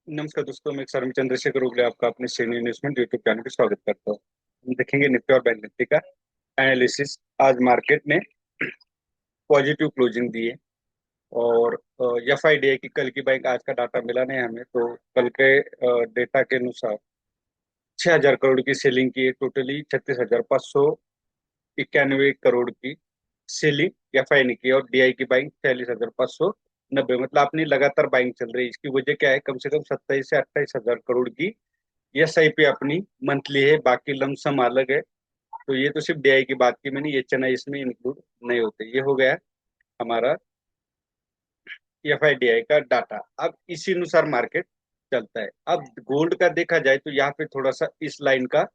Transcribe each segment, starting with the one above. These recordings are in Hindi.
नमस्कार दोस्तों, मैं सर चंद्रशेखर उगले आपका अपने सीनियर इन्वेस्टमेंट यूट्यूब चैनल पे स्वागत करता हूँ। हम देखेंगे निफ्टी और बैंक निफ्टी का एनालिसिस। आज मार्केट ने पॉजिटिव क्लोजिंग दी है और एफ आई डी है कि कल की बैंक आज का डाटा मिला नहीं हमें, तो कल के डेटा के अनुसार 6,000 करोड़ की सेलिंग की है। टोटली 36,591 करोड़ की सेलिंग एफ आई ने की और डी आई की बाइंग 46,590, मतलब अपनी लगातार बाइंग चल रही है। इसकी वजह क्या है? कम से कम 27 से 28 हजार करोड़ की एस आई पी अपनी मंथली है, बाकी लमसम अलग है। तो ये तो सिर्फ डीआई की बात की मैंने, ये चेन्नई इसमें इंक्लूड नहीं होते। ये हो गया हमारा एफ आई डी आई का डाटा। अब इसी अनुसार मार्केट चलता है। अब गोल्ड का देखा जाए तो यहाँ पे थोड़ा सा इस लाइन का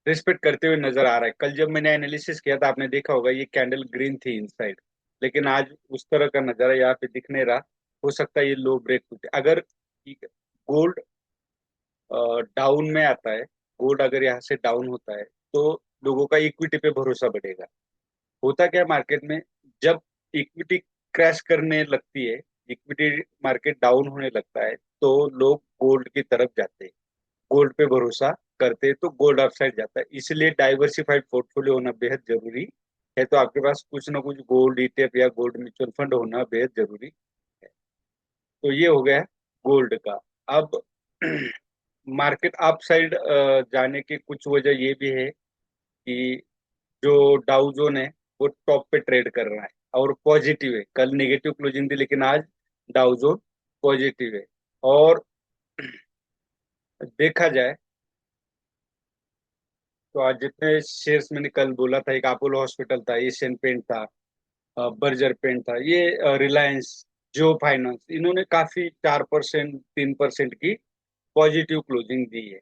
रिस्पेक्ट करते हुए नजर आ रहा है। कल जब मैंने एनालिसिस किया था, आपने देखा होगा ये कैंडल ग्रीन थी इनसाइड, लेकिन आज उस तरह का नजारा यहाँ पे दिख नहीं रहा। हो सकता है ये लो ब्रेक टूटे। अगर गोल्ड डाउन में आता है, गोल्ड अगर यहाँ से डाउन होता है तो लोगों का इक्विटी पे भरोसा बढ़ेगा। होता क्या है मार्केट में, जब इक्विटी क्रैश करने लगती है, इक्विटी मार्केट डाउन होने लगता है, तो लोग गोल्ड की तरफ जाते हैं, गोल्ड पे भरोसा करते हैं, तो गोल्ड अपसाइड जाता है। इसलिए डाइवर्सिफाइड पोर्टफोलियो होना बेहद जरूरी है। तो आपके पास कुछ ना कुछ गोल्ड ईटीएफ या गोल्ड म्यूचुअल फंड होना बेहद जरूरी है। तो ये हो गया गोल्ड का। अब मार्केट अप साइड जाने की कुछ वजह ये भी है कि जो डाउ जोन है वो टॉप पे ट्रेड कर रहा है और पॉजिटिव है। कल नेगेटिव क्लोजिंग थी लेकिन आज डाउ जोन पॉजिटिव है। और देखा जाए तो आज जितने शेयर्स मैंने कल बोला था, एक अपोलो हॉस्पिटल था, एशियन पेंट था, बर्जर पेंट था, ये रिलायंस, जियो फाइनेंस, इन्होंने काफी 4% 3% की पॉजिटिव क्लोजिंग दी है।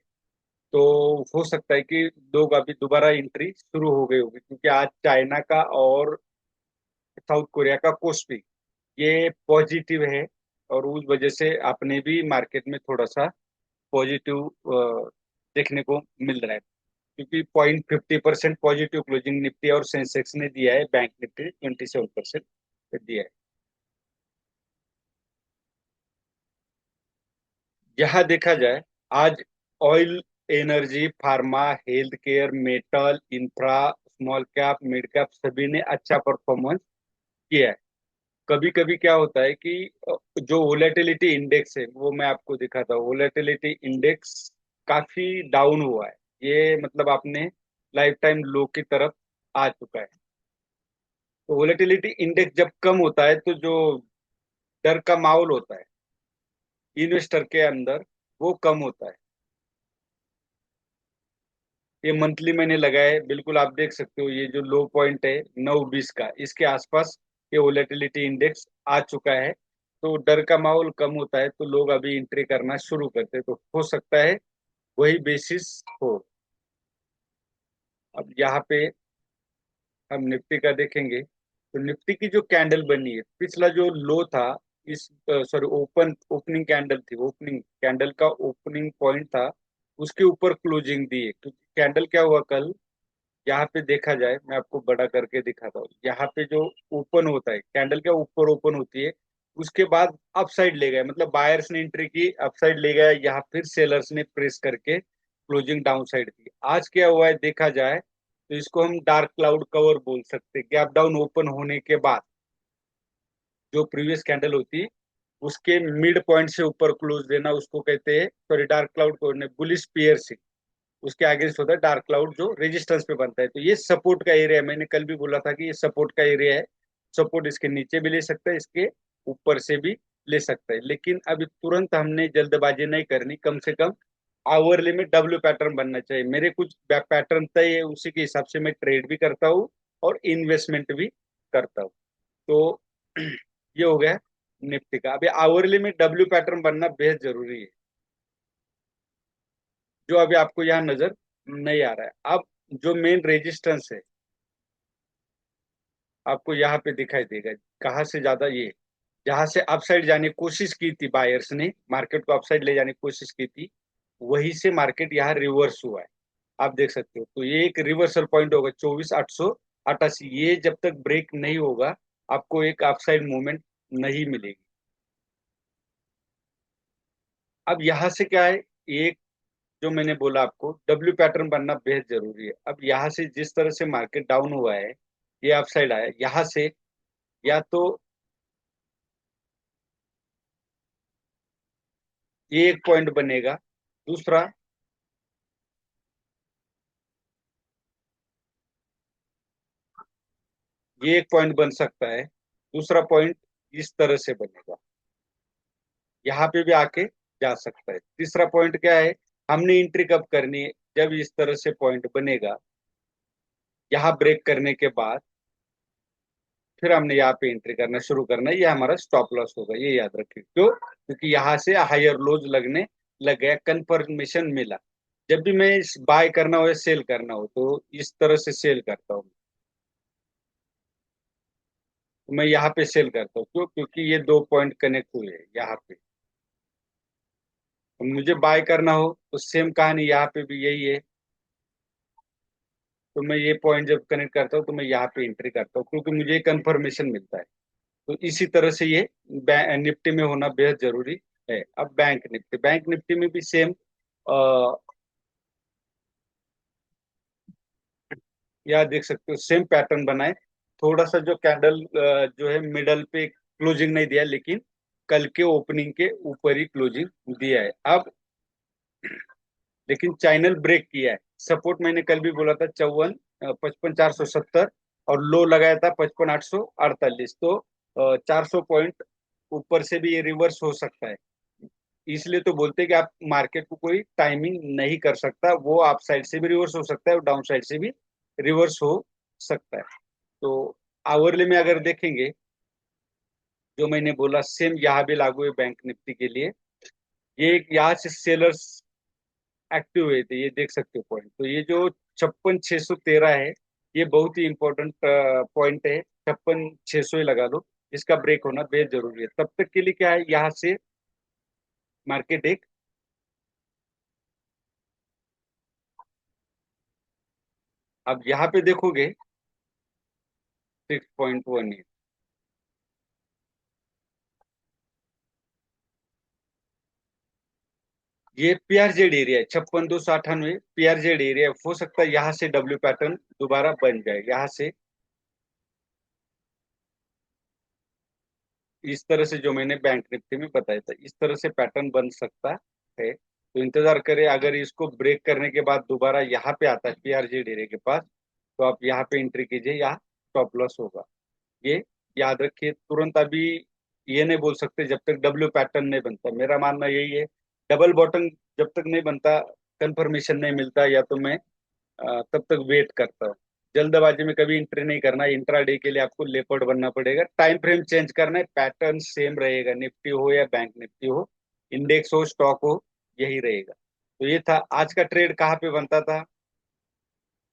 तो हो सकता है कि लोग अभी दोबारा एंट्री शुरू हो गई होगी, क्योंकि आज चाइना का और साउथ कोरिया का कोस्पी ये पॉजिटिव है। और उस वजह से अपने भी मार्केट में थोड़ा सा पॉजिटिव देखने को मिल रहा है, क्योंकि 0.50% पॉजिटिव क्लोजिंग निफ्टी और सेंसेक्स ने दिया है, बैंक निफ्टी 27% दिया है। यहाँ देखा जाए, आज oil, energy, pharma, health care, metal, infra, small cap, mid cap सभी ने अच्छा परफॉर्मेंस किया है। कभी कभी क्या होता है कि जो वोलेटिलिटी इंडेक्स है वो मैं आपको दिखाता हूँ। वोलेटिलिटी इंडेक्स काफी डाउन हुआ है, ये मतलब आपने लाइफ टाइम लो की तरफ आ चुका है। तो वोलेटिलिटी इंडेक्स जब कम होता है तो जो डर का माहौल होता है इन्वेस्टर के अंदर, वो कम होता है। ये मंथली मैंने लगाया है, बिल्कुल आप देख सकते हो, ये जो लो पॉइंट है 920 का, इसके आसपास ये वोलेटिलिटी इंडेक्स आ चुका है। तो डर का माहौल कम होता है तो लोग अभी एंट्री करना शुरू करते हैं, तो हो सकता है वही बेसिस हो। अब यहाँ पे हम निफ्टी का देखेंगे तो निफ्टी की जो कैंडल बनी है, पिछला जो लो था, इस सॉरी ओपनिंग कैंडल थी, ओपनिंग कैंडल का ओपनिंग पॉइंट था, उसके ऊपर क्लोजिंग दी है। क्योंकि कैंडल क्या हुआ कल, यहाँ पे देखा जाए, मैं आपको बड़ा करके दिखाता हूँ। यहाँ पे जो ओपन होता है, कैंडल क्या ऊपर ओपन होती है, उसके बाद अपसाइड ले गए, मतलब बायर्स ने एंट्री की, अपसाइड ले गया, यहाँ फिर सेलर्स ने प्रेस करके क्लोजिंग डाउन साइड की। आज क्या हुआ है देखा जाए तो इसको हम डार्क क्लाउड कवर बोल सकते हैं। गैप डाउन ओपन होने के बाद जो प्रीवियस कैंडल होती है उसके मिड पॉइंट से ऊपर क्लोज देना, उसको कहते हैं, सॉरी, डार्क क्लाउड को बुलिश पियर्सिंग। उसके अगेंस्ट होता है डार्क क्लाउड जो रेजिस्टेंस पे बनता है। तो ये सपोर्ट का एरिया है, मैंने कल भी बोला था कि ये सपोर्ट का एरिया है। सपोर्ट इसके नीचे भी ले सकता है, इसके ऊपर से भी ले सकता है, लेकिन अभी तुरंत हमने जल्दबाजी नहीं करनी। कम से कम आवरली में डब्ल्यू पैटर्न बनना चाहिए। मेरे कुछ पैटर्न तय है, उसी के हिसाब से मैं ट्रेड भी करता हूँ और इन्वेस्टमेंट भी करता हूँ। तो ये हो गया निफ्टी का। अभी आवरली में डब्ल्यू पैटर्न बनना बेहद जरूरी है, जो अभी आपको यहाँ नजर नहीं आ रहा है। अब जो मेन रेजिस्टेंस है आपको यहाँ पे दिखाई देगा, कहाँ से ज्यादा, ये जहां से अपसाइड जाने की कोशिश की थी, बायर्स ने मार्केट को अपसाइड ले जाने की कोशिश की थी, वहीं से मार्केट यहाँ रिवर्स हुआ है। आप देख सकते हो, तो ये एक रिवर्सल पॉइंट होगा 24,888। ये जब तक ब्रेक नहीं होगा आपको एक अपसाइड मूवमेंट नहीं मिलेगी। अब यहाँ से क्या है, एक जो मैंने बोला आपको डब्ल्यू पैटर्न बनना बेहद जरूरी है। अब यहाँ से जिस तरह से मार्केट डाउन हुआ है, ये अपसाइड आया, यहाँ से या तो ये एक पॉइंट बनेगा, दूसरा ये एक पॉइंट बन सकता है, दूसरा पॉइंट इस तरह से बनेगा, यहाँ पे भी आके जा सकता है। तीसरा पॉइंट क्या है, हमने एंट्री कब करनी है, जब इस तरह से पॉइंट बनेगा, यहाँ ब्रेक करने के बाद फिर हमने यहाँ पे एंट्री करना शुरू करना है, ये हमारा स्टॉप लॉस होगा, ये याद रखिए। क्यों? क्योंकि यहाँ से हायर लोज लगने लग गया, कंफर्मेशन मिला। जब भी मैं इस बाय करना हो या सेल करना हो तो इस तरह से सेल करता हूँ। तो मैं यहाँ पे सेल करता हूँ, क्यों? क्योंकि ये दो पॉइंट कनेक्ट हुए हैं यहाँ पे। तो मुझे बाय करना हो तो सेम कहानी यहाँ पे भी यही है। तो मैं ये पॉइंट जब कनेक्ट करता हूँ तो मैं यहाँ पे एंट्री करता हूँ, क्योंकि मुझे कंफर्मेशन मिलता है। तो इसी तरह से ये निफ्टी में होना बेहद जरूरी है। अब बैंक निफ्टी में भी सेम, यहाँ देख सकते हो सेम पैटर्न बनाए। थोड़ा सा जो कैंडल जो है मिडल पे क्लोजिंग नहीं दिया, लेकिन कल के ओपनिंग के ऊपर ही क्लोजिंग दिया है। अब लेकिन चैनल ब्रेक किया है। सपोर्ट मैंने कल भी बोला था 55,470, और लो लगाया था 55,848। तो 400 पॉइंट ऊपर से भी ये रिवर्स हो सकता है। इसलिए तो बोलते हैं कि आप मार्केट को कोई टाइमिंग नहीं कर सकता, वो आप साइड से भी रिवर्स हो सकता है और डाउन साइड से भी रिवर्स हो सकता है। तो आवरली में अगर देखेंगे, जो मैंने बोला सेम यहाँ भी लागू है बैंक निफ्टी के लिए। ये यहाँ से सेलर्स एक्टिव हुए थे, ये देख सकते हो पॉइंट। तो ये जो 56,613 है, ये बहुत ही इंपॉर्टेंट पॉइंट है। 56,600 ही लगा लो, इसका ब्रेक होना बेहद जरूरी है। तब तक के लिए क्या है, यहाँ से मार्केट एक, अब यहाँ पे देखोगे 6.18, ये पीआरजेड एरिया है। 56,298 पीआरजेड एरिया है। हो सकता है यहाँ से डब्ल्यू पैटर्न दोबारा बन जाए, यहाँ से इस तरह से, जो मैंने बैंक निफ्टी में बताया था, इस तरह से पैटर्न बन सकता है। तो इंतजार करें, अगर इसको ब्रेक करने के बाद दोबारा यहाँ पे आता है पीआरजेड एरिया के पास, तो आप यहाँ पे एंट्री कीजिए, यहाँ स्टॉप लॉस होगा। ये याद रखिए। तुरंत अभी ये नहीं बोल सकते जब तक डब्ल्यू पैटर्न नहीं बनता। मेरा मानना यही है, डबल बॉटम जब तक नहीं बनता, कंफर्मेशन नहीं मिलता, या तो मैं तब तक वेट करता हूँ। जल्दबाजी में कभी एंट्री नहीं करना। इंट्राडे के लिए आपको लेपर्ड बनना पड़ेगा, टाइम फ्रेम चेंज करना है, पैटर्न सेम रहेगा, निफ्टी हो या बैंक निफ्टी हो, इंडेक्स हो स्टॉक हो, यही रहेगा। तो ये था आज का ट्रेड। कहाँ पे बनता था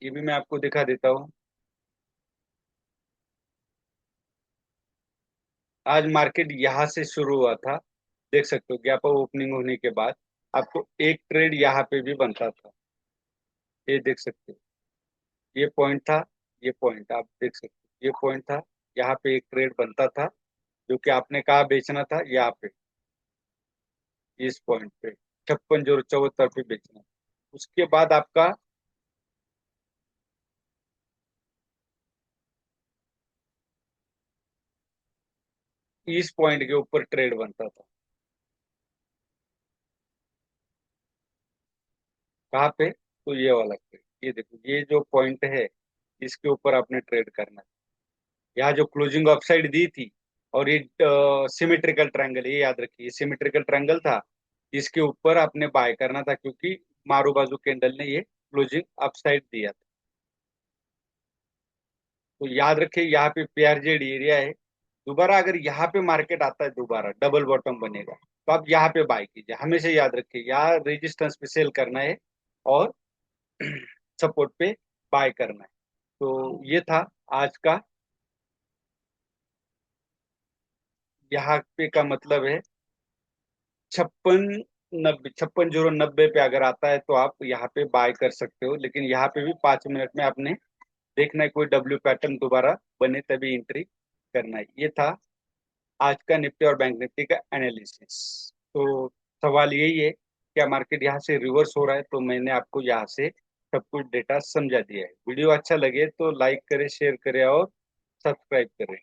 ये भी मैं आपको दिखा देता हूँ। आज मार्केट यहाँ से शुरू हुआ था, देख सकते हो गैप अप ओपनिंग होने के बाद आपको एक ट्रेड यहाँ पे भी बनता था, ये देख सकते हो। ये पॉइंट था, ये पॉइंट आप देख सकते हो, ये पॉइंट था, यहाँ पे एक ट्रेड बनता था, जो कि आपने कहा बेचना था यहाँ पे, इस पॉइंट पे 56,074 पे बेचना। उसके बाद आपका इस पॉइंट के ऊपर ट्रेड बनता था, कहाँ पे? तो ये वाला ट्रेड, ये देखो, ये जो पॉइंट है, इसके ऊपर आपने ट्रेड करना है। यहाँ जो क्लोजिंग अपसाइड दी थी, और ये सिमेट्रिकल ट्रायंगल, ये याद रखिए, सिमेट्रिकल ट्रायंगल था, इसके ऊपर आपने बाय करना था, क्योंकि मारू बाजू कैंडल ने ये क्लोजिंग अपसाइड दिया था। तो याद रखिए यहाँ पे पीआरजेड एरिया है। दोबारा अगर यहाँ पे मार्केट आता है, दोबारा डबल बॉटम बनेगा, तो आप यहाँ पे बाय कीजिए। हमेशा याद रखिए, यहाँ रेजिस्टेंस पे सेल करना है और सपोर्ट पे बाय करना है। तो ये था आज का, यहाँ पे का मतलब है 56, 56,090 पे अगर आता है तो आप यहाँ पे बाय कर सकते हो। लेकिन यहाँ पे भी 5 मिनट में आपने देखना है, कोई डब्ल्यू पैटर्न दोबारा बने तभी एंट्री करना है। ये था आज का निफ्टी और बैंक निफ्टी का एनालिसिस। तो सवाल यही है, क्या मार्केट यहाँ से रिवर्स हो रहा है? तो मैंने आपको यहाँ से सब कुछ डेटा समझा दिया है। वीडियो अच्छा लगे तो लाइक करें, शेयर करें और सब्सक्राइब करें।